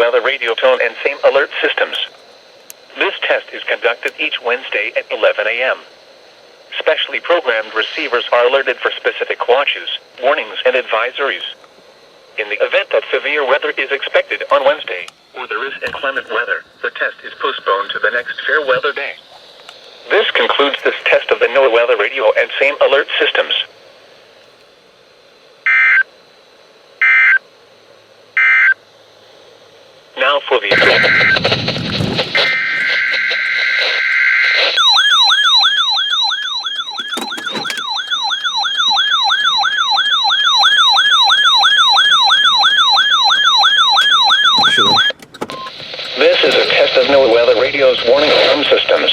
weather radio tone and same alert systems. This test is conducted each Wednesday at 11 a.m. Specially programmed receivers are alerted for specific watches, warnings, and advisories. In the event that severe weather is expected on Wednesday, or there is inclement weather, the test is postponed to the next fair weather day. This concludes this test of the NOAA weather radio and same alert systems. Now for the This is a test of NOAA weather radio's warning alarm systems.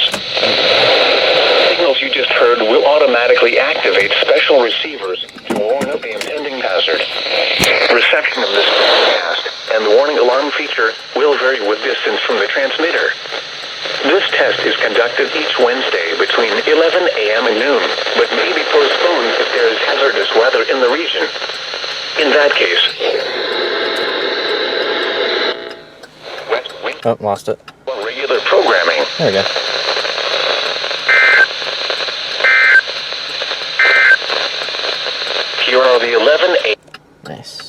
Signals you just heard will automatically activate special receivers to warn of the impending hazard. Reception of this broadcast and the warning alarm feature will vary with distance from the transmitter. This test is conducted each Wednesday between 11 a.m. and noon, but may be postponed if there is hazardous weather in the region. In that case, oh, lost it. Regular programming. There we go. Here are the 11 a.m. Nice.